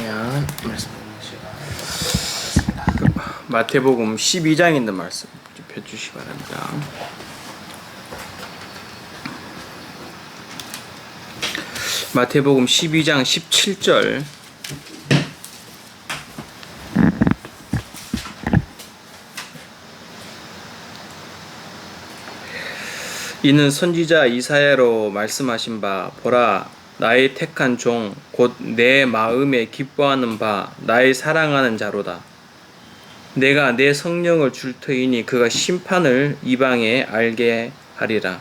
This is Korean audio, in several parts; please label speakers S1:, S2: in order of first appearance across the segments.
S1: 주시면 말씀 보시겠습니다. 마태복음 12장에 있는 말씀 펴주시기 바랍니다. 마태복음 12장 17절. 이는 선지자 이사야로 말씀하신 바, 보라, 나의 택한 종 곧 내 마음에 기뻐하는 바 나의 사랑하는 자로다. 내가 내 성령을 줄 터이니 그가 심판을 이방에 알게 하리라.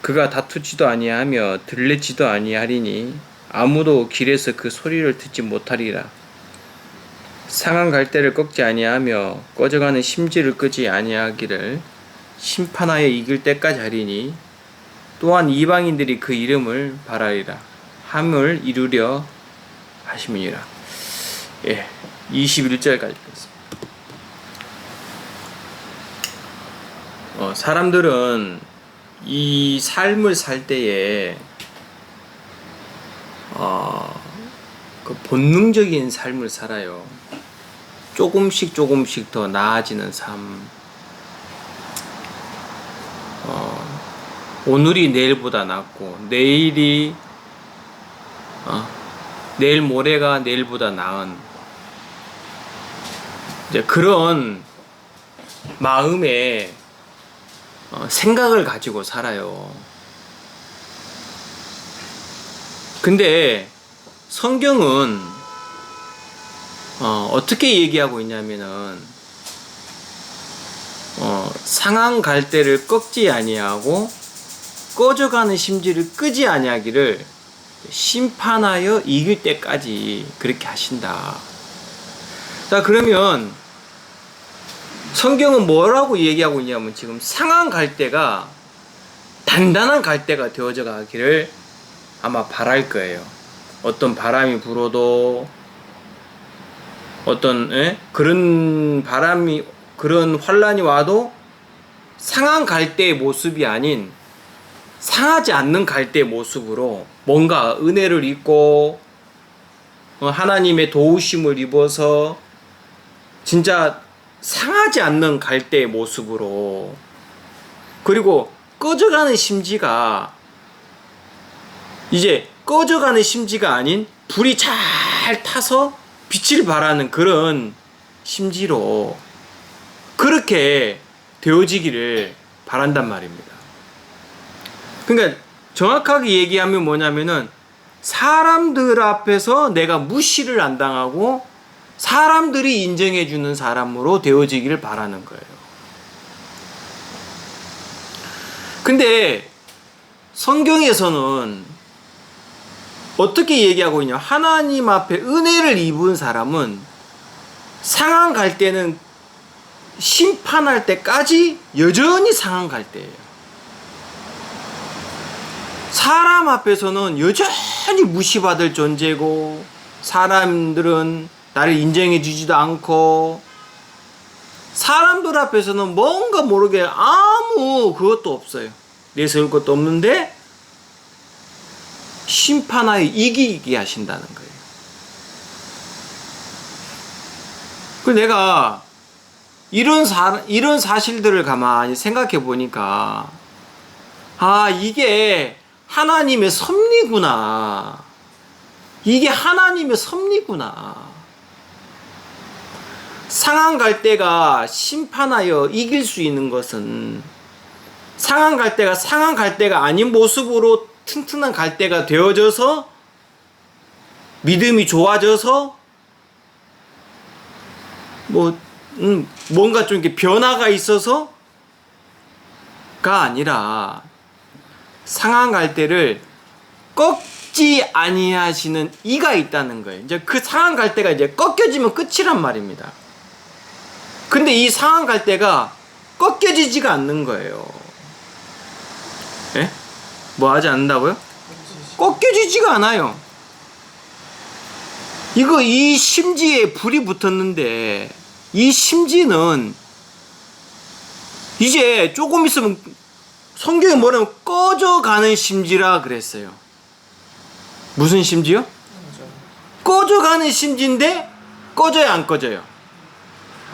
S1: 그가 다투지도 아니하며 들레지도 아니하리니 아무도 길에서 그 소리를 듣지 못하리라. 상한 갈대를 꺾지 아니하며 꺼져가는 심지를 끄지 아니하기를 심판하여 이길 때까지 하리니 또한 이방인들이 그 이름을 바라리라 함을 이루려 하심이니라. 21절까지 읽겠습니다. 사람들은 이 삶을 살 때에 그 본능적인 삶을 살아요. 조금씩 더 나아지는 삶. 오늘이 내일보다 낫고 내일 모레가 내일보다 나은 이제 그런 마음의 생각을 가지고 살아요. 근데 성경은 어떻게 얘기하고 있냐면은 상한 갈대를 꺾지 아니하고 꺼져가는 심지를 끄지 아니하기를 심판하여 이길 때까지 그렇게 하신다. 자, 그러면 성경은 뭐라고 얘기하고 있냐면 지금 상한 갈대가 단단한 갈대가 되어져 가기를 아마 바랄 거예요. 어떤 바람이 불어도 그런 환란이 와도 상한 갈대의 모습이 아닌 상하지 않는 갈대의 모습으로 뭔가 은혜를 입고 하나님의 도우심을 입어서 진짜 상하지 않는 갈대의 모습으로, 그리고 꺼져가는 심지가 이제 꺼져가는 심지가 아닌 불이 잘 타서 빛을 발하는 그런 심지로 그렇게 되어지기를 바란단 말입니다. 그러니까 정확하게 얘기하면 뭐냐면은 사람들 앞에서 내가 무시를 안 당하고 사람들이 인정해주는 사람으로 되어지기를 바라는 거예요. 근데 성경에서는 어떻게 얘기하고 있냐? 하나님 앞에 은혜를 입은 사람은 상한 갈대는 심판할 때까지 여전히 상한 갈대예요. 사람 앞에서는 여전히 무시받을 존재고 사람들은 나를 인정해 주지도 않고 사람들 앞에서는 뭔가 모르게 아무 그것도 없어요. 내세울 것도 없는데 심판하여 이기게 하신다는 거예요. 그 내가 이런 사실들을 가만히 생각해 보니까 이게 하나님의 섭리구나. 이게 하나님의 섭리구나. 상한 갈대가 심판하여 이길 수 있는 것은 상한 갈대가 상한 갈대가 아닌 모습으로 튼튼한 갈대가 되어져서 믿음이 좋아져서 뭔가 좀 이렇게 변화가 있어서가 아니라 상한 갈대를 꺾지 아니하시는 이가 있다는 거예요. 이제 그 상한 갈대가 이제 꺾여지면 끝이란 말입니다. 근데 이 상한 갈대가 꺾여지지가 않는 거예요. 뭐 하지 않는다고요? 꺾여지지가 않아요. 이 심지에 불이 붙었는데 이 심지는 이제 조금 있으면 성경에 뭐라면 꺼져가는 심지라 그랬어요. 무슨 심지요? 꺼져가는 심지인데 꺼져요, 안 꺼져요?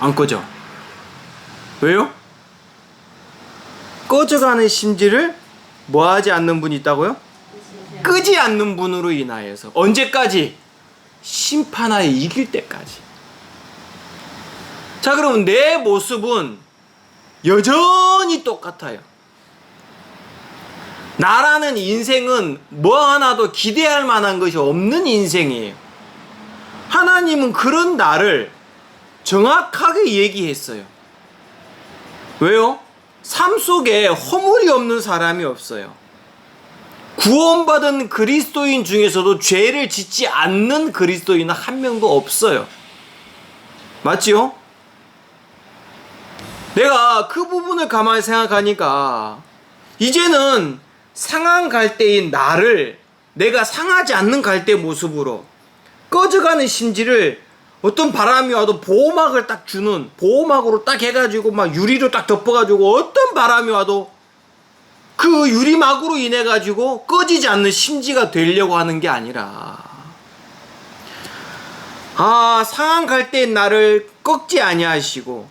S1: 안 꺼져. 왜요? 꺼져가는 심지를 뭐하지 않는 분이 있다고요? 끄지 않는 분으로 인하여서. 언제까지? 심판하에 이길 때까지. 자, 그러면 내 모습은 여전히 똑같아요. 나라는 인생은 뭐 하나도 기대할 만한 것이 없는 인생이에요. 하나님은 그런 나를 정확하게 얘기했어요. 왜요? 삶 속에 허물이 없는 사람이 없어요. 구원받은 그리스도인 중에서도 죄를 짓지 않는 그리스도인은 한 명도 없어요. 맞지요? 내가 그 부분을 가만히 생각하니까 이제는 상한 갈대인 나를 내가 상하지 않는 갈대 모습으로 꺼져가는 심지를 어떤 바람이 와도 보호막을 딱 주는, 보호막으로 딱 해가지고 막 유리로 딱 덮어가지고 어떤 바람이 와도 그 유리막으로 인해 가지고 꺼지지 않는 심지가 되려고 하는 게 아니라, 상한 갈대인 나를 꺾지 아니하시고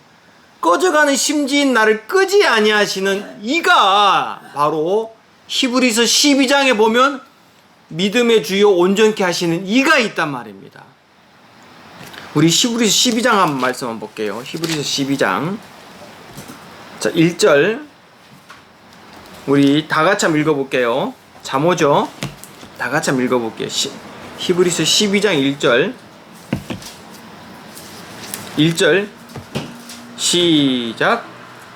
S1: 꺼져가는 심지인 나를 끄지 아니하시는 이가 바로 히브리서 12장에 보면 믿음의 주요 온전케 하시는 이가 있단 말입니다. 우리 히브리서 12장 한번 말씀 한번 볼게요. 히브리서 12장 자 1절 우리 다 같이 한번 읽어볼게요. 잠오죠? 다 같이 한번 읽어볼게요. 히브리서 12장 1절 1절 시작.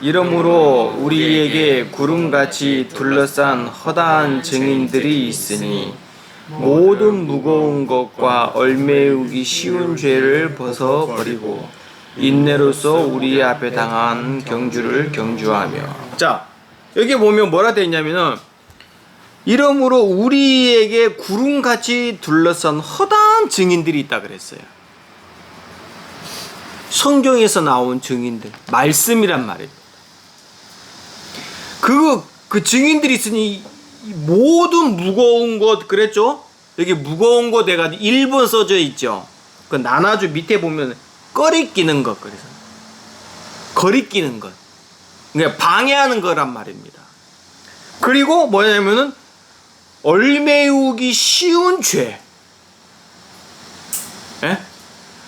S1: 이러므로 우리에게 구름같이 둘러싼 허다한 증인들이 있으니 모든 무거운 것과 얼매우기 쉬운 죄를 벗어버리고 인내로서 우리 앞에 당한 경주를 경주하며. 자, 여기 보면 뭐라 되어 있냐면은 이러므로 우리에게 구름같이 둘러싼 허다한 증인들이 있다 그랬어요. 성경에서 나온 증인들, 말씀이란 말입니다. 그 증인들이 있으니 모든 무거운 것 그랬죠? 여기 무거운 것 해가지고 1번 써져 있죠? 그 나눠주 밑에 보면 꺼리끼는 것, 그래서 거리끼는 것. 그러니까 방해하는 거란 말입니다. 그리고 뭐냐면은 얼매우기 쉬운 죄. 예?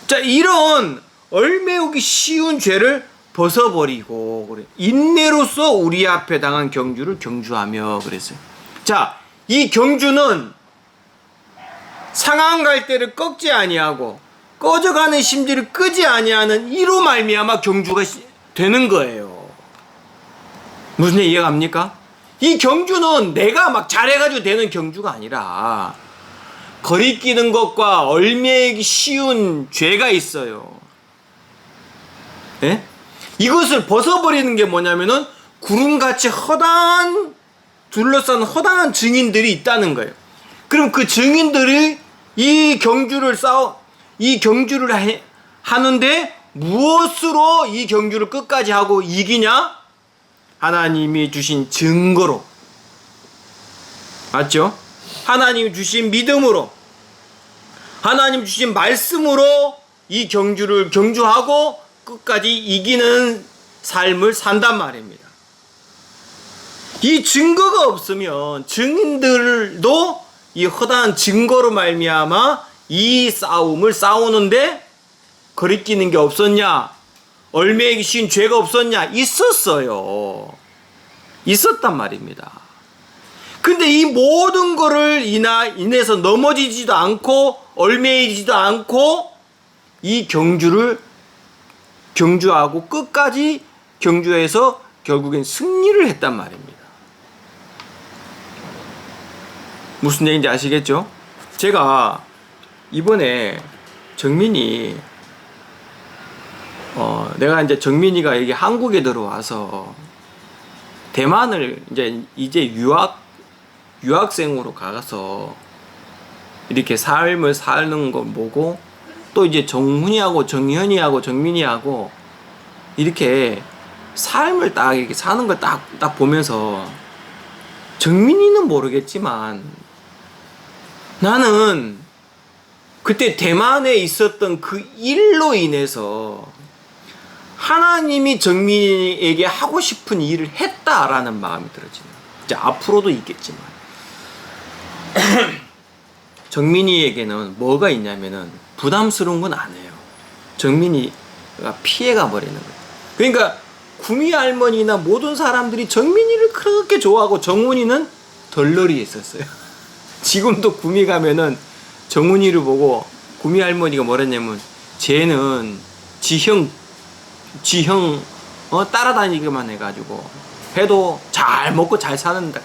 S1: 자, 이런 얼매우기 쉬운 죄를 벗어버리고 그래. 인내로서 우리 앞에 당한 경주를 경주하며 그랬어요. 자, 이 경주는 상한 갈대를 꺾지 아니하고 꺼져가는 심지를 끄지 아니하는 이로 말미암아 경주가 되는 거예요. 무슨 얘기 이해갑니까? 이 경주는 내가 막 잘해가지고 되는 경주가 아니라 거리끼는 것과 얼매기 쉬운 죄가 있어요. 예? 이것을 벗어버리는 게 뭐냐면은 구름같이 둘러싼 허다한 증인들이 있다는 거예요. 그럼 그 증인들이 이 경주를 하는데 무엇으로 이 경주를 끝까지 하고 이기냐? 하나님이 주신 증거로. 맞죠? 하나님이 주신 믿음으로, 하나님 주신 말씀으로 이 경주를 경주하고 끝까지 이기는 삶을 산단 말입니다. 이 증거가 없으면 증인들도 이 허다한 증거로 말미암아 이 싸움을 싸우는데 거리끼는 게 없었냐? 얼매기 쉬운 죄가 없었냐? 있었어요. 있었단 말입니다. 근데 이 모든 거를 인해서 넘어지지도 않고 얼매이지도 않고 이 경주를 경주하고 끝까지 경주해서 결국엔 승리를 했단 말입니다. 무슨 얘기인지 아시겠죠? 제가 이번에 정민이 내가 이제 정민이가 여기 한국에 들어와서 대만을 이제 유학생으로 가서 이렇게 삶을 사는 걸 보고 또 이제 정훈이하고 정현이하고 정민이하고 이렇게 삶을 딱 이렇게 사는 걸 딱 보면서 정민이는 모르겠지만 나는 그때 대만에 있었던 그 일로 인해서 하나님이 정민이에게 하고 싶은 일을 했다라는 마음이 들어지는. 이제 앞으로도 있겠지만 정민이에게는 뭐가 있냐면은 부담스러운 건 아니에요. 정민이가 피해가 버리는 거예요. 그러니까 구미 할머니나 모든 사람들이 정민이를 그렇게 좋아하고 정훈이는 덜러리 했었어요. 지금도 구미 가면은 정훈이를 보고 구미 할머니가 뭐랬냐면 쟤는 지형 따라다니기만 해가지고 해도 잘 먹고 잘 사는다.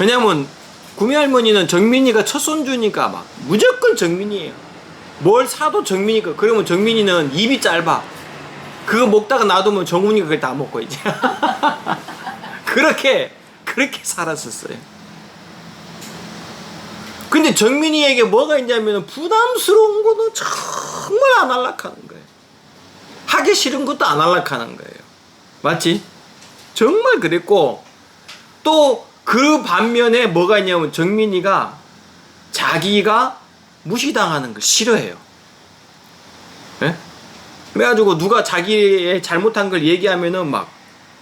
S1: 왜냐면 구미 할머니는 정민이가 첫 손주니까 막 무조건 정민이에요. 뭘 사도 정민이가. 그러면 정민이는 입이 짧아. 그거 먹다가 놔두면 정훈이가 그걸 다 먹고 이제 그렇게 살았었어요. 근데 정민이에게 뭐가 있냐면 부담스러운 거는 정말 안 할락하는 거예요. 하기 싫은 것도 안 할락하는 거예요. 맞지? 정말 그랬고 또 그 반면에 뭐가 있냐면 정민이가 자기가 무시당하는 걸 싫어해요. 예? 그래가지고 누가 자기의 잘못한 걸 얘기하면은 막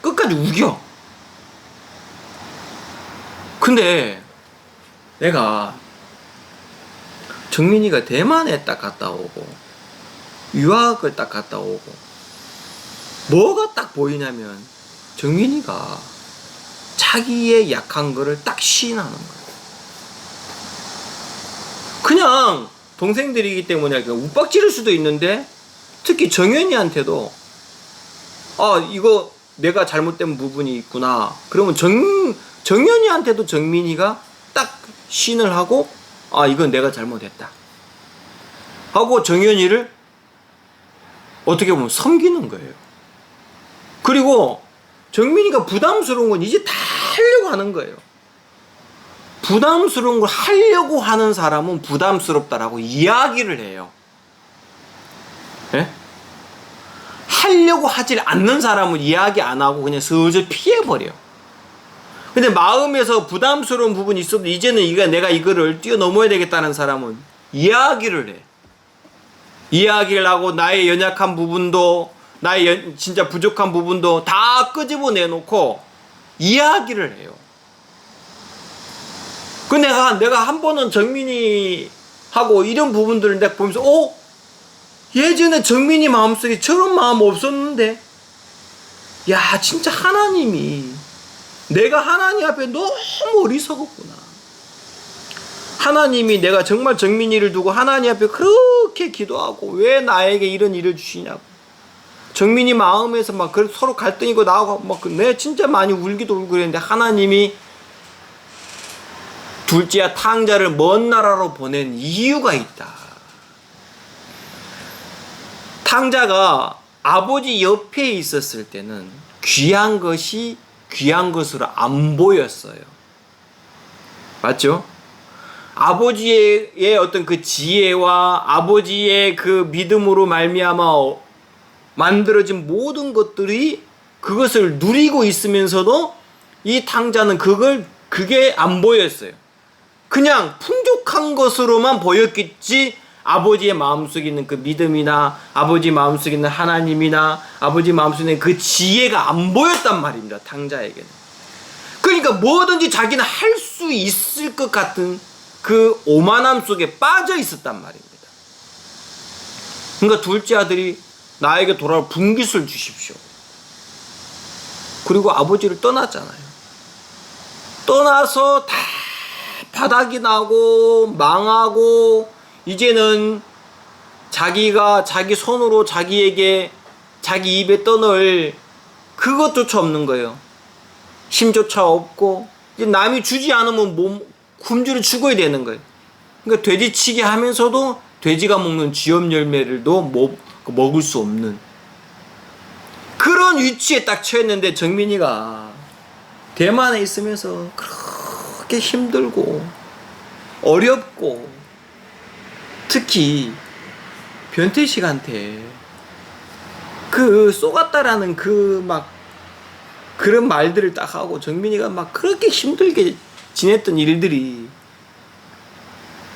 S1: 끝까지 우겨. 근데 내가 정민이가 대만에 딱 갔다 오고 유학을 딱 갔다 오고 뭐가 딱 보이냐면 정민이가 자기의 약한 거를 딱 시인하는 거예요. 그냥 동생들이기 때문에 욱박지를 수도 있는데 특히 정연이한테도 이거 내가 잘못된 부분이 있구나. 그러면 정연이한테도 정민이가 딱 시인을 하고 이건 내가 잘못했다 하고 정연이를 어떻게 보면 섬기는 거예요. 그리고 정민이가 부담스러운 건 이제 다 하려고 하는 거예요. 부담스러운 걸 하려고 하는 사람은 부담스럽다라고 이야기를 해요. 예? 하려고 하질 않는 사람은 이야기 안 하고 그냥 슬슬 피해버려요. 근데 마음에서 부담스러운 부분이 있어도 이제는 내가 이거를 뛰어넘어야 되겠다는 사람은 이야기를 해. 이야기를 하고 나의 연약한 부분도 나의 진짜 부족한 부분도 다 끄집어내놓고 이야기를 해요. 그 내가 한 번은 정민이하고 이런 부분들을 내가 보면서 예전에 정민이 마음속에 저런 마음 없었는데 야 진짜 하나님이 내가 하나님 앞에 너무 어리석었구나. 하나님이 내가 정말 정민이를 두고 하나님 앞에 그렇게 기도하고 왜 나에게 이런 일을 주시냐고. 정민이 마음에서 막 서로 갈등이고 나하고 막 내 진짜 많이 울기도 울고 그랬는데 하나님이 둘째야 탕자를 먼 나라로 보낸 이유가 있다. 탕자가 아버지 옆에 있었을 때는 귀한 것이 귀한 것으로 안 보였어요. 맞죠? 아버지의 어떤 그 지혜와 아버지의 그 믿음으로 말미암아 만들어진 모든 것들이 그것을 누리고 있으면서도 이 탕자는 그게 안 보였어요. 그냥 풍족한 것으로만 보였겠지 아버지의 마음속에 있는 그 믿음이나 아버지 마음속에 있는 하나님이나 아버지 마음속에 있는 그 지혜가 안 보였단 말입니다. 탕자에게는. 그러니까 뭐든지 자기는 할 수 있을 것 같은 그 오만함 속에 빠져 있었단 말입니다. 그러니까 둘째 아들이 나에게 돌아올 분깃을 주십시오. 그리고 아버지를 떠났잖아요. 떠나서 다 바닥이 나고 망하고 이제는 자기가 자기 손으로 자기에게 자기 입에 떠넣을 그것조차 없는 거예요. 힘조차 없고 이제 남이 주지 않으면 굶주려 죽어야 되는 거예요. 그러니까 돼지치기 하면서도 돼지가 먹는 쥐염 열매를도 먹을 수 없는 그런 위치에 딱 처했는데 정민이가 대만에 있으면서 그렇게 힘들고 어렵고 특히 변태식한테 그 쏘갔다라는 그런 말들을 딱 하고 정민이가 막 그렇게 힘들게 지냈던 일들이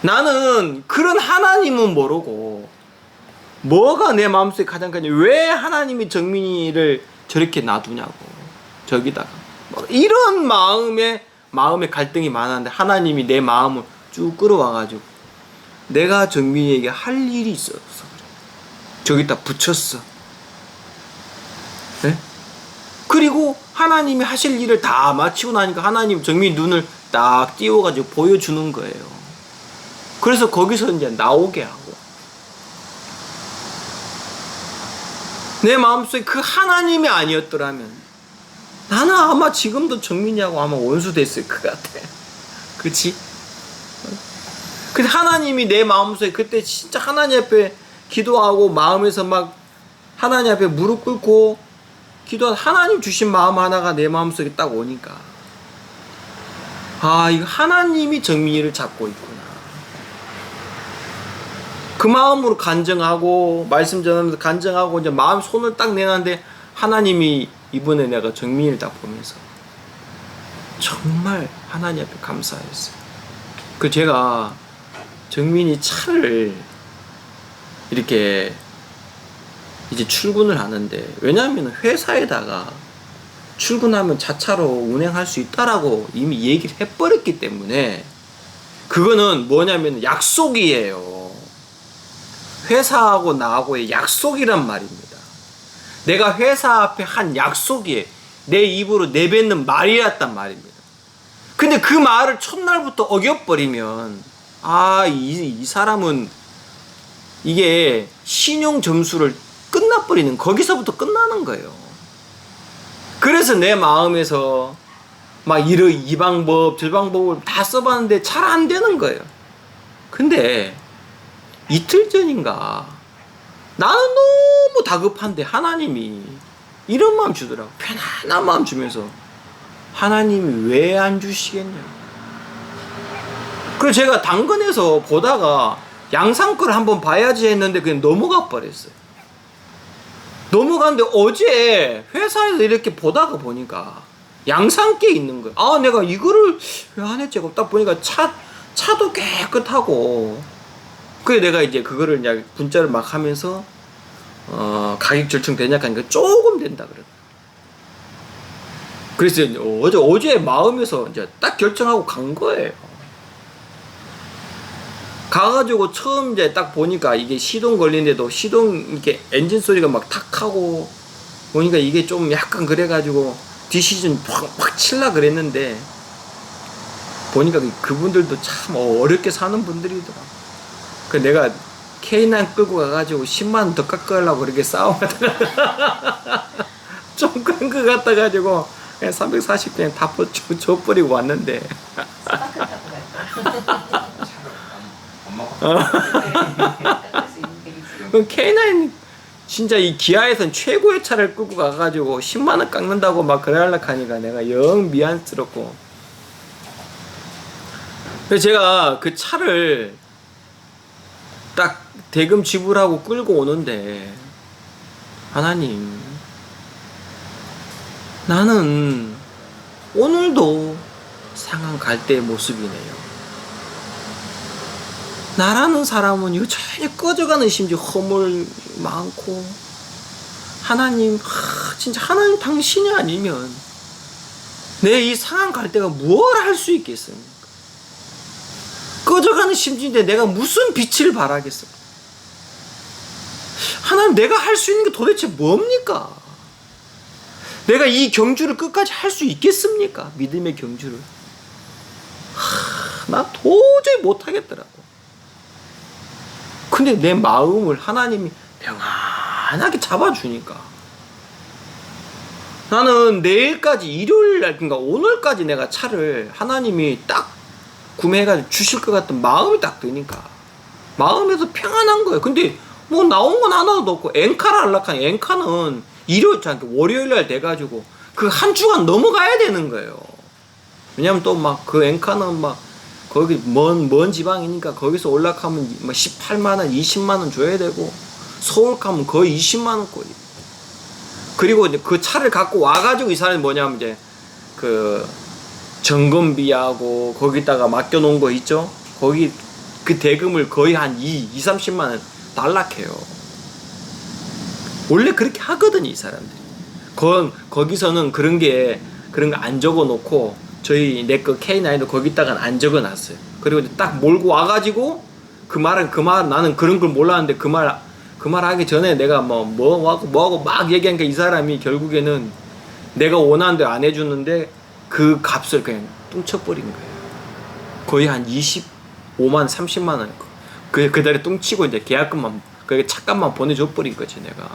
S1: 나는 그런 하나님은 모르고 뭐가 내 마음속에 가장 왜 하나님이 정민이를 저렇게 놔두냐고 저기다가 이런 마음에 갈등이 많았는데 하나님이 내 마음을 쭉 끌어와가지고 내가 정민이에게 할 일이 있어서 그래. 저기다 붙였어. 네? 그리고 하나님이 하실 일을 다 마치고 나니까 하나님 정민이 눈을 딱 띄워가지고 보여주는 거예요. 그래서 거기서 이제 나오게 하고 내 마음속에 그 하나님이 아니었더라면 나는 아마 지금도 정민이하고 아마 원수 됐을 것 같아. 그치? 근데 하나님이 내 마음속에 그때 진짜 하나님 앞에 기도하고 마음에서 막 하나님 앞에 무릎 꿇고 기도하다 하나님 주신 마음 하나가 내 마음속에 딱 오니까 아, 이거 하나님이 정민이를 잡고 있구나. 그 마음으로 간증하고 말씀 전하면서 간증하고 이제 마음 손을 딱 내놨는데 하나님이 이번에 내가 정민이를 딱 보면서 정말 하나님 앞에 감사했어요. 그 제가 정민이 차를 이렇게 이제 출근을 하는데 왜냐하면 회사에다가 출근하면 자차로 운행할 수 있다라고 이미 얘기를 해버렸기 때문에 그거는 뭐냐면 약속이에요. 회사하고 나하고의 약속이란 말입니다. 내가 회사 앞에 한 약속이에요. 내 입으로 내뱉는 말이었단 말입니다. 근데 그 말을 첫날부터 어겨버리면 이 사람은 이게 신용 점수를 끝나버리는 거기서부터 끝나는 거예요. 그래서 내 마음에서 막 이 방법 저 방법을 다 써봤는데 잘 안 되는 거예요. 근데 이틀 전인가 나는 너무 다급한데 하나님이 이런 마음 주더라고. 편안한 마음 주면서 하나님이 왜 안 주시겠냐. 그래서 제가 당근에서 보다가 양상 거를 한번 봐야지 했는데 그냥 넘어가 버렸어요. 넘어갔는데 어제 회사에서 이렇게 보다가 보니까 양상께 있는 거예요. 내가 이거를 왜 안 했지? 딱 보니까 차도 깨끗하고 그래 내가 이제 그거를 이제 분짜를 막 하면서 가격 절충되냐 하니까 조금 된다 그래. 그래서 어제 마음에서 이제 딱 결정하고 간 거예요. 가가지고 처음 이제 딱 보니까 이게 시동 걸리는데도 시동 이렇게 엔진 소리가 막 탁 하고 보니까 이게 좀 약간 그래가지고 디시전 확 칠라 그랬는데 보니까 그분들도 참 어렵게 사는 분들이더라. 그 내가 K9 끌고 가가지고 10만원 더 깎으려고 그렇게 싸움하다가 좀 끈 거 같다 가지고 그냥 340 그냥 다 줘버리고 왔는데 K9 진짜 이 기아에선 최고의 차를 끌고 가가지고 10만원 깎는다고 막 그러려고 하니까 내가 영 미안스럽고 그래서 제가 그 차를 딱 대금 지불하고 끌고 오는데 하나님 나는 오늘도 상한 갈대의 모습이네요. 나라는 사람은 이거 전혀 꺼져가는 심지어 허물 많고 하나님 진짜 하나님 당신이 아니면 내 이 상한 갈대가 무엇을 할 수 있겠습니까? 꺼져가는 심지인데 내가 무슨 빛을 발하겠습니까? 하나님 내가 할 수 있는 게 도대체 뭡니까? 내가 이 경주를 끝까지 할 수 있겠습니까? 믿음의 경주를 나 도저히 못하겠더라고. 근데 내 마음을 하나님이 평안하게 잡아주니까 나는 내일까지 일요일날 그러니까 오늘까지 내가 차를 하나님이 딱 구매해가지고 주실 것 같은 마음이 딱 드니까 마음에서 평안한 거예요. 근데 뭐 나온 건 하나도 없고 엔카를 하려고 하니 엔카는 월요일날 돼가지고 그 한 주간 넘어가야 되는 거예요. 왜냐면 또 막 그 엔카는 막 거기 먼 지방이니까 거기서 올라가면 막 18만원 20만원 줘야 되고 서울 가면 거의 20만원꼴이. 그리고 이제 그 차를 갖고 와가지고 이 사람이 뭐냐면 이제 그 점검비하고 거기다가 맡겨놓은 거 있죠. 거기 그 대금을 거의 한 30만 원 달락해요. 원래 그렇게 하거든요, 이 사람들이. 거기서는 그런 거 안 적어 놓고, 내 거 K9도 거기다가 안 적어 놨어요. 그리고 딱 몰고 와가지고, 나는 그런 걸 몰랐는데, 그 말 하기 전에 내가 뭐하고 막 얘기하니까 이 사람이 결국에는 내가 원하는 대로 안 해주는데, 그 값을 그냥 뚱쳐버린 거예요. 거의 한 25만, 30만 원. 그 달에 뚱치고 이제 계약금만, 차값만 보내줘 버린 거지, 내가.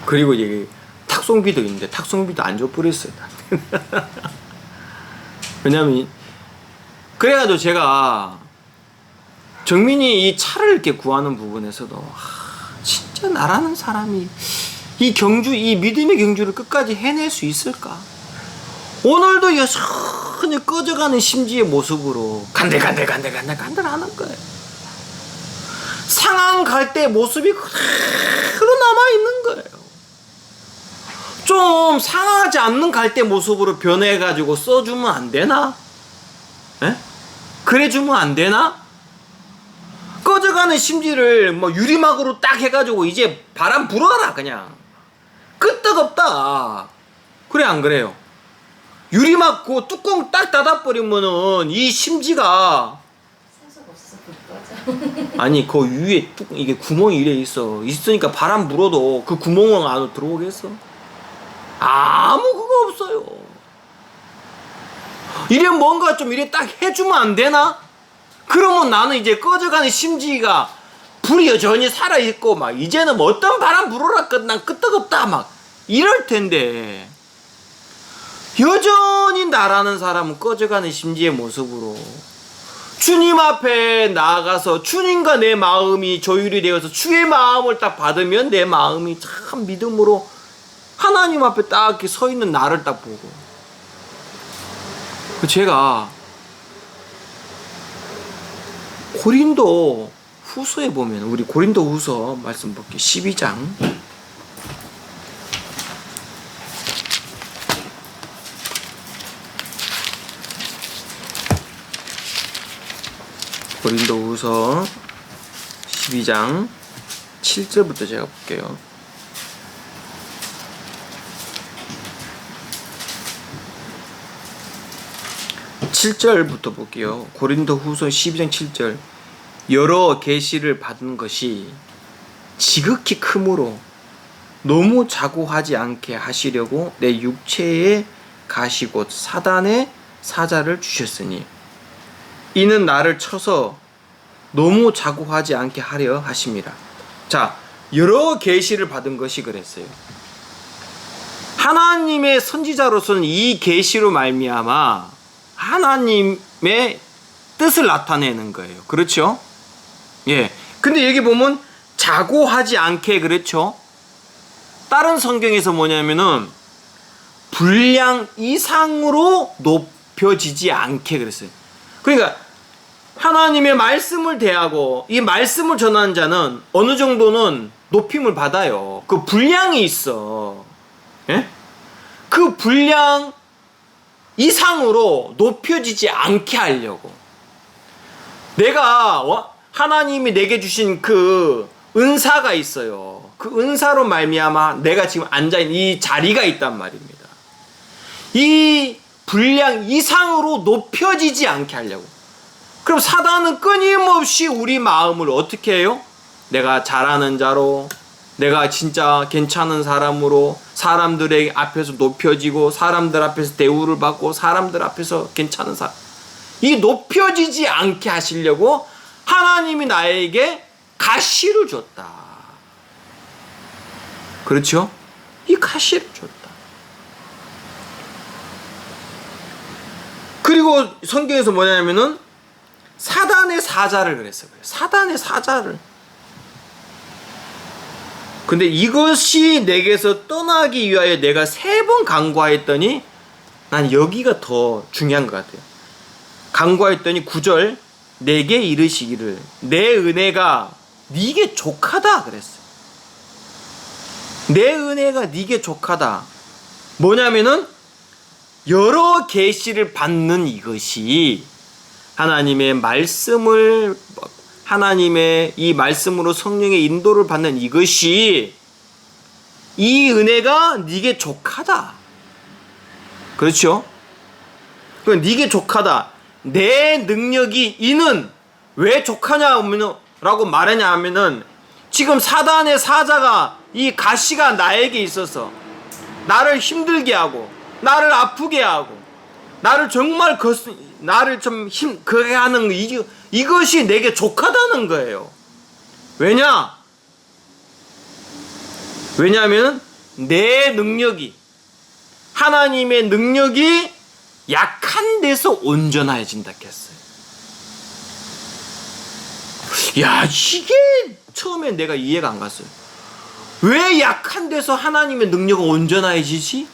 S1: 그리고 이제 탁송비도 있는데, 탁송비도 안 줘버렸어요. 왜냐면, 그래가지고 제가, 정민이 이 차를 이렇게 구하는 부분에서도, 진짜 나라는 사람이, 이 믿음의 경주를 끝까지 해낼 수 있을까? 오늘도 여전히 꺼져가는 심지의 모습으로 간들간들하는 거예요. 상황 갈 때 모습이 그대로 남아있는 거예요. 좀 상하지 않는 갈 때 모습으로 변해가지고 써주면 안 되나? 에? 그래주면 안 되나? 꺼져가는 심지를 유리막으로 딱 해가지고 이제 바람 불어라, 그냥. 끄떡없다. 그래, 안 그래요? 유리막 그 뚜껑 딱 닫아버리면은 이 심지가 아니 그 위에 이게 구멍이 이래 있으니까 바람 불어도 그 구멍은 안으로 들어오겠어? 아무 그거 없어요. 이래 뭔가 좀 이래 딱 해주면 안 되나? 그러면 나는 이제 꺼져가는 심지가 불이 여전히 살아있고 이제는 어떤 바람 불어라 난 끄떡없다 이럴 텐데, 여전히 나라는 사람은 꺼져가는 심지의 모습으로 주님 앞에 나아가서 주님과 내 마음이 조율이 되어서 주의 마음을 딱 받으면 내 마음이 참 믿음으로 하나님 앞에 딱 이렇게 서 있는 나를 딱 보고, 제가 고린도 후서에 보면, 우리 고린도 후서 말씀 볼게요. 12장. 고린도 후서 12장 7절부터 제가 볼게요. (7절부터) 볼게요. 고린도 후서 12장 7절. 여러 계시를 받은 것이 지극히 크므로 너무 자고하지 않게 하시려고 내 육체에 가시 곧 사단의 사자를 주셨으니 이는 나를 쳐서 너무 자고하지 않게 하려 하심이라. 자, 여러 계시를 받은 것이 그랬어요. 하나님의 선지자로서는 이 계시로 말미암아 하나님의 뜻을 나타내는 거예요. 그렇죠? 예. 근데 여기 보면 자고하지 않게, 그렇죠? 다른 성경에서 뭐냐면은 분량 이상으로 높여지지 않게 그랬어요. 그러니까 하나님의 말씀을 대하고 이 말씀을 전하는 자는 어느 정도는 높임을 받아요. 그 분량이 있어. 예? 그 분량 이상으로 높여지지 않게 하려고. 내가 하나님이 내게 주신 그 은사가 있어요. 그 은사로 말미암아 내가 지금 앉아있는 이 자리가 있단 말입니다. 이 분량 이상으로 높여지지 않게 하려고. 그럼 사단은 끊임없이 우리 마음을 어떻게 해요? 내가 잘하는 자로, 내가 진짜 괜찮은 사람으로, 사람들의 앞에서 높여지고, 사람들 앞에서 대우를 받고, 사람들 앞에서 괜찮은 사람, 이 높여지지 않게 하시려고 하나님이 나에게 가시를 줬다. 그렇죠? 이 가시를 줬다. 그리고 성경에서 뭐냐면은 사단의 사자를 그랬어요. 사단의 사자를. 근데 이것이 내게서 떠나기 위하여 내가 3번 간구하였더니 난 여기가 더 중요한 것 같아요. 간구하였더니 9절 내게 이르시기를 내 은혜가 네게 족하다 그랬어요. 내 은혜가 네게 족하다. 뭐냐면은 여러 계시를 받는 이것이 하나님의 말씀을, 하나님의 이 말씀으로 성령의 인도를 받는 이것이, 이 은혜가 네게 족하다. 그렇죠? 그 네게 족하다. 내 능력이 이는 왜 족하냐라고 말하냐 하면은, 지금 사단의 사자가, 이 가시가 나에게 있어서 나를 힘들게 하고 나를 아프게 하고 나를 정말 나를 좀 그게 하는 이것이 내게 족하다는 거예요. 왜냐하면 내 능력이, 하나님의 능력이 약한 데서 온전해진다 했어요. 야, 이게 처음에 내가 이해가 안 갔어요. 왜 약한 데서 하나님의 능력은 온전해지지?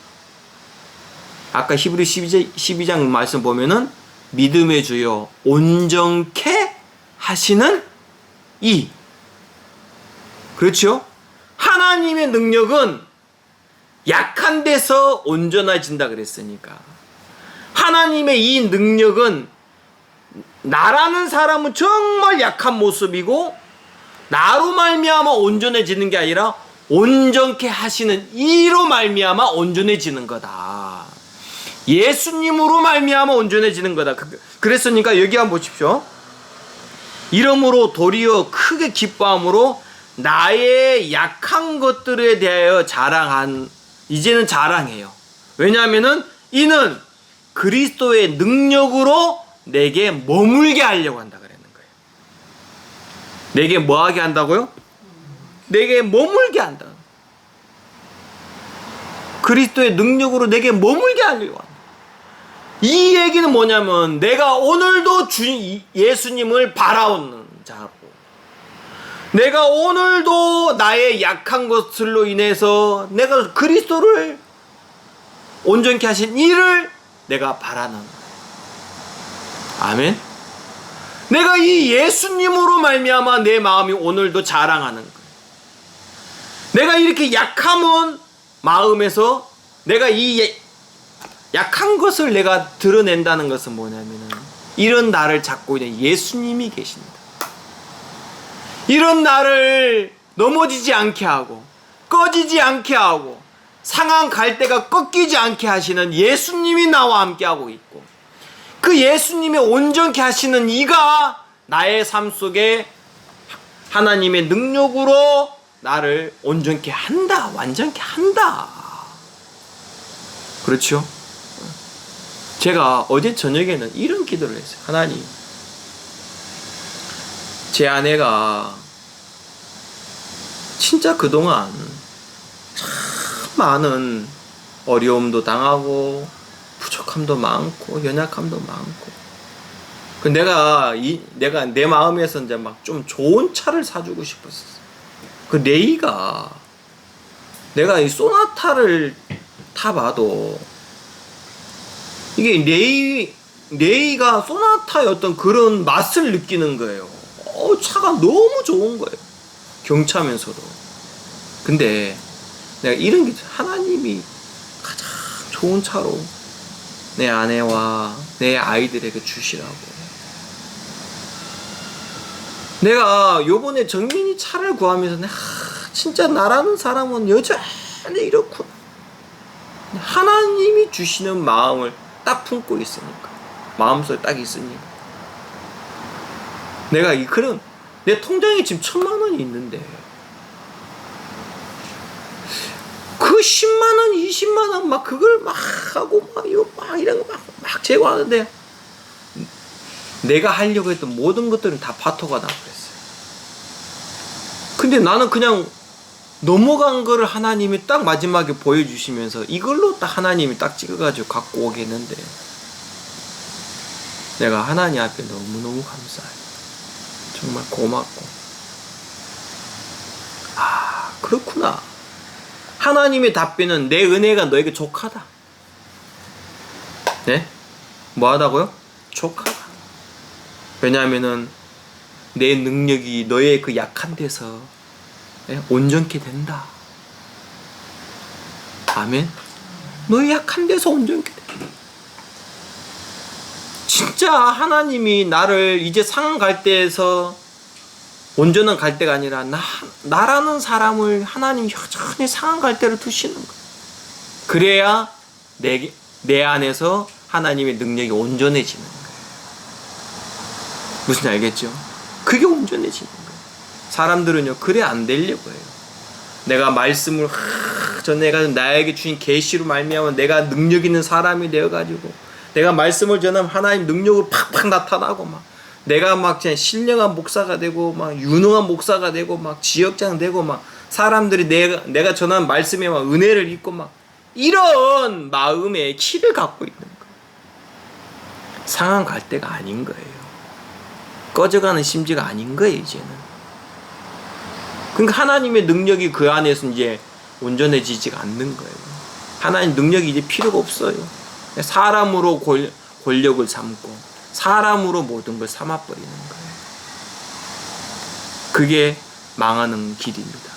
S1: 아까 히브리 12장 말씀 보면은, 믿음의 주여 온전케 하시는 이. 그렇죠? 하나님의 능력은 약한 데서 온전해진다 그랬으니까, 하나님의 이 능력은 나라는 사람은 정말 약한 모습이고 나로 말미암아 온전해지는 게 아니라 온전케 하시는 이로 말미암아 온전해지는 거다. 예수님으로 말미암아 온전해지는 거다. 그랬으니까 여기 한번 보십시오. 이러므로 도리어 크게 기뻐함으로 나의 약한 것들에 대하여 이제는 자랑해요. 왜냐하면은 이는 그리스도의 능력으로 내게 머물게 하려고 한다 그랬는 거예요. 내게 뭐 하게 한다고요? 내게 머물게 한다. 그리스도의 능력으로 내게 머물게 하려고 한다. 이 얘기는 뭐냐면, 내가 오늘도 예수님을 바라오는 자고, 내가 오늘도 나의 약한 것들로 인해서 내가 그리스도를 온전케 하신 이를 내가 바라는, 아멘. 내가 이 예수님으로 말미암아 내 마음이 오늘도 자랑하는 거예요. 내가 이렇게 약함은 마음에서 내가 이 약한 것을 내가 드러낸다는 것은 뭐냐면은, 이런 나를 잡고 있는 예수님이 계십니다. 이런 나를 넘어지지 않게 하고 꺼지지 않게 하고 상한 갈대가 꺾이지 않게 하시는 예수님이 나와 함께 하고 있고, 그 예수님의 온전케 하시는 이가 나의 삶 속에 하나님의 능력으로 나를 온전케 한다, 완전케 한다. 그렇죠? 제가 어제 저녁에는 이런 기도를 했어요. 하나님, 제 아내가 진짜 그동안 참 많은 어려움도 당하고 부족함도 많고 연약함도 많고, 내가 내 마음에서 이제 막 좀 좋은 차를 사주고 싶었어. 그 레이가, 내가 이 소나타를 타봐도 이게 레이가 소나타의 어떤 그런 맛을 느끼는 거예요. 차가 너무 좋은 거예요. 경차면서도. 근데 내가 이런 게, 하나님이 가장 좋은 차로 내 아내와 내 아이들에게 주시라고. 내가 요번에 정민이 차를 구하면서 진짜 나라는 사람은 여전히 이렇구나. 하나님이 주시는 마음을 딱 품고 있으니까, 마음속에 딱 있으니까, 내가 그런, 내 통장에 지금 1,000만 원이 있는데 그 10만 원, 20만 원 막 그걸 막 하고 막 이거 막 이런 거 막 제거하는데, 내가 하려고 했던 모든 것들은 다 파토가 나고 그랬어요. 근데 나는 그냥 넘어간 거를 하나님이 딱 마지막에 보여주시면서 이걸로 딱 하나님이 딱 찍어가지고 갖고 오겠는데, 내가 하나님 앞에 너무너무 감사해요. 정말 고맙고, 그렇구나. 하나님의 답변은 내 은혜가 너에게 족하다. 네? 뭐 하다고요? 족하다. 왜냐하면은 내 능력이 너의 그 약한 데서 온전케 된다. 아멘. 너의 약한 데서 온전케 된다. 진짜 하나님이 나를 이제 상한 갈대에서 온전한 갈대가 아니라 나라는 사람을 하나님 여전히 상한 갈대로 두시는 거예요. 그래야 내 안에서 하나님의 능력이 온전해지는 거예요. 무슨 알겠죠? 그게 온전해지는 거예요. 사람들은요, 그래 안 되려고 해요. 내가 말씀을 전해가지고 나에게 주신 계시로 말미암아 내가 능력 있는 사람이 되어가지고 내가 말씀을 전하면 하나님 능력으로 팍팍 나타나고 막 내가 막 그냥 신령한 목사가 되고 막 유능한 목사가 되고 막 지역장 되고 막 사람들이 내가 전한 말씀에 막 은혜를 입고 막 이런 마음의 키를 갖고 있는 거예요. 상한 갈대가 아닌 거예요. 꺼져가는 심지가 아닌 거예요, 이제는. 그러니까 하나님의 능력이 그 안에서 이제 온전해지지가 않는 거예요. 하나님 능력이 이제 필요가 없어요. 사람으로 권력을 삼고 사람으로 모든 걸 삼아버리는 거예요. 그게 망하는 길입니다.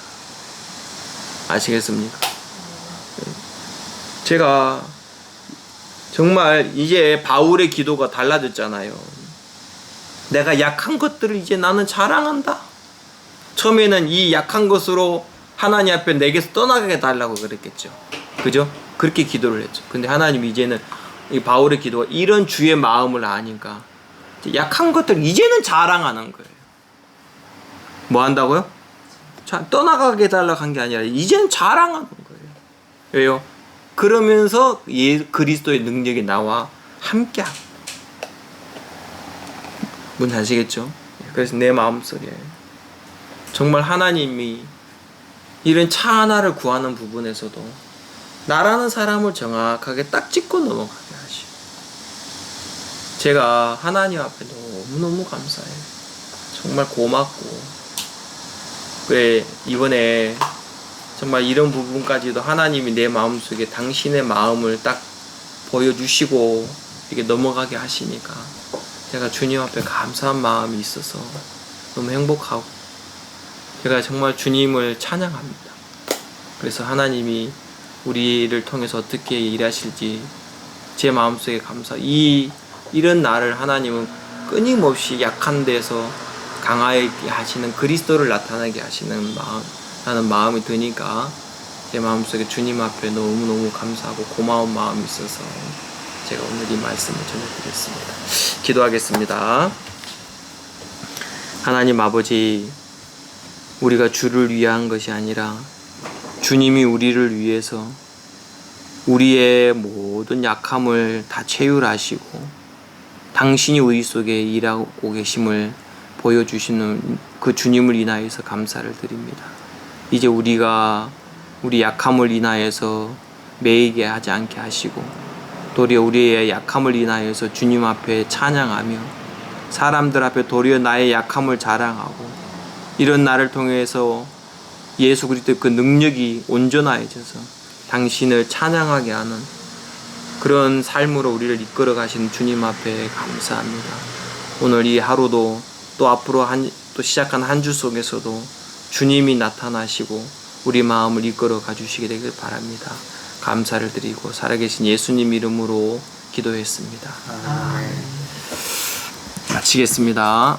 S1: 아시겠습니까? 제가 정말 이제 바울의 기도가 달라졌잖아요. 내가 약한 것들을 이제 나는 자랑한다. 처음에는 이 약한 것으로 하나님 앞에 내게서 떠나게 달라고 그랬겠죠. 그죠? 그렇게 기도를 했죠. 근데 하나님 이제는 이 바울의 기도가 이런 주의 마음을 아니까 약한 것들 이제는 자랑하는 거예요. 뭐 한다고요? 떠나가게 달라고 한 게 아니라 이제는 자랑하는 거예요. 왜요? 그러면서 그리스도의 능력이 나와 함께하고. 뭔지 아시겠죠? 그래서 내 마음속에 정말 하나님이 이런 차 하나를 구하는 부분에서도 나라는 사람을 정확하게 딱 짚고 넘어가게 하시고, 제가 하나님 앞에 너무너무 감사해요. 정말 고맙고, 그래 이번에 정말 이런 부분까지도 하나님이 내 마음속에 당신의 마음을 딱 보여주시고 이렇게 넘어가게 하시니까 제가 주님 앞에 감사한 마음이 있어서 너무 행복하고, 제가 정말 주님을 찬양합니다. 그래서 하나님이 우리를 통해서 어떻게 일하실지 제 마음속에 이런 나를 하나님은 끊임없이 약한 데서 강하게 하시는 그리스도를 나타나게 하시는 라는 마음이 드니까 제 마음속에 주님 앞에 너무너무 감사하고 고마운 마음이 있어서 제가 오늘 이 말씀을 전해드렸습니다. 기도하겠습니다. 하나님 아버지, 우리가 주를 위한 것이 아니라 주님이 우리를 위해서 우리의 모든 약함을 다 채율하시고 당신이 우리 속에 일하고 계심을 보여주시는 그 주님을 인하여서 감사를 드립니다. 이제 우리가 우리 약함을 인하여서 매이게 하지 않게 하시고 도리어 우리의 약함을 인하여서 주님 앞에 찬양하며 사람들 앞에 도리어 나의 약함을 자랑하고 이런 나를 통해서 예수 그리스도의 그 능력이 온전해져서 당신을 찬양하게 하는 그런 삶으로 우리를 이끌어 가시는 주님 앞에 감사합니다. 오늘 이 하루도 또 앞으로 또 시작한 한 주 속에서도 주님이 나타나시고 우리 마음을 이끌어 가주시게 되길 바랍니다. 감사를 드리고 살아계신 예수님 이름으로 기도했습니다. 마치겠습니다.